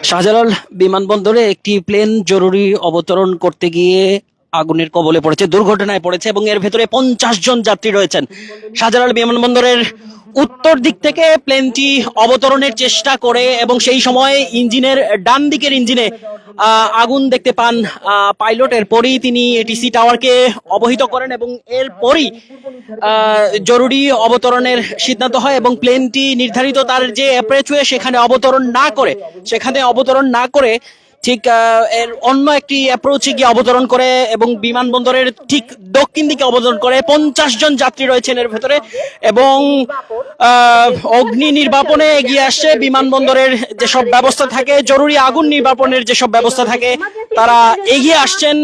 শাহজালাল বিমানবন্দরে একটি প্লেন জরুরি অবতরণ করতে গিয়ে আগুনের কবলে পড়েছে, দুর্ঘটনায় পড়েছে এবং এর ভেতরে 50 জন যাত্রী রয়েছেন। শাহজালাল বিমানবন্দরের উত্তর দিক থেকে প্লেনটি অবতরণের চেষ্টা করে এবং সেই সময় ইঞ্জিনের ডান দিকের ইঞ্জিনে আগুন দেখতে পান পাইলট। এরপরই তিনি এটিসি টাওয়ারকে অবহিত করেন এবং এরপরই জরুরি অবতরণের সিদ্ধান্ত হয় এবং প্লেনটি নির্ধারিত তার যে অ্যাপ্রোচওয়ে সেখানে অবতরণ না করে ঠিক এর অন্য একটি অ্যাপ্রোচে গিয়ে অবতরণ করে এবং বিমানবন্দরের ঠিক দক্ষিণ দিকে অবতরণ করে। 50 জন যাত্রী রয়েছেন এর ভেতরে এবং অগ্নি নির্বাপনে এগিয়ে আসছে বিমানবন্দরের যেসব ব্যবস্থা থাকে, জরুরি আগুন নির্বাপনের যেসব ব্যবস্থা থাকে তারা এগিয়ে আসছেন।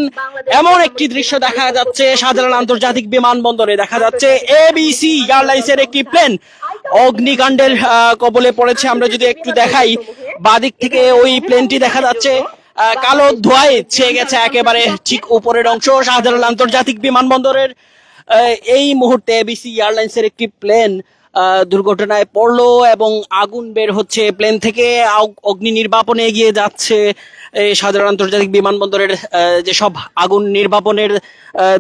এমন একটি দৃশ্য দেখা যাচ্ছে শাহজালাল আন্তর্জাতিক বিমানবন্দরে। দেখা যাচ্ছে এবিসি এয়ারলাইন্সের একটি প্লেন অগ্নিকাণ্ডের কবলে পড়েছে। আমরা যদি একটু দেখাই, বাদিক থেকে ওই প্লেনটি দেখা যাচ্ছে কালো ধোঁয়ায় ছেয়ে গেছে একেবারে ঠিক উপরের অংশ। শাহজালাল আন্তর্জাতিক বিমানবন্দরের এই মুহূর্তে এবিসি এয়ারলাইন্সের একটি প্লেন দুর্ঘটনায় পড়লো এবং আগুন বের হচ্ছে প্লেন থেকে, অগ্নি নির্বাপনে এগিয়ে যাচ্ছে এই শাহজালাল আন্তর্জাতিক বিমানবন্দরের যেসব আগুন নির্বাপনের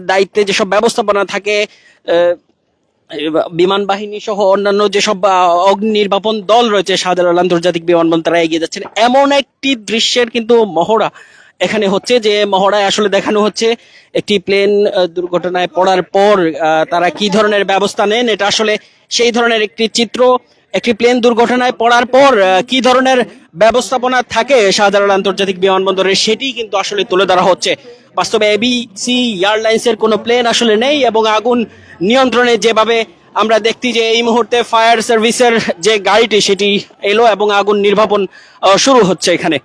দায়িত্বে যেসব ব্যবস্থাপনা থাকে, বিমান বাহিনী সহ অন্যান্য যেসব অগ্নি নির্বাপন দল রয়েছে শাহজালাল আন্তর্জাতিক বিমানবন্দর, তারা এগিয়ে যাচ্ছেন। এমন একটি দৃশ্যের কিন্তু মহড়া এখানে হচ্ছে, যে মহড়ায় আসলে দেখানো হচ্ছে একটি প্লেন দুর্ঘটনায় পড়ার পর তারা কি ধরনের ব্যবস্থা নেন। এটা আসলে সেই ধরনের একটি চিত্র। একটি প্লেন দুর্ঘটনায় পড়ার পর কি ধরনের ব্যবস্থাপনা থাকে শাহজালাল আন্তর্জাতিক বিমানবন্দরে, সেটি কিন্তু আসলে তুলে ধরা হচ্ছে। বাস্তবে এবিসি এয়ারলাইন্সের কোনো প্লেন আসলে নেই এবং আগুন নিয়ন্ত্রণে যেভাবে আমরা দেখছি যে এই মুহূর্তে ফায়ার সার্ভিসের যে গাড়িটি সেটি এলো এবং আগুন নির্বাপন শুরু হচ্ছে এখানে।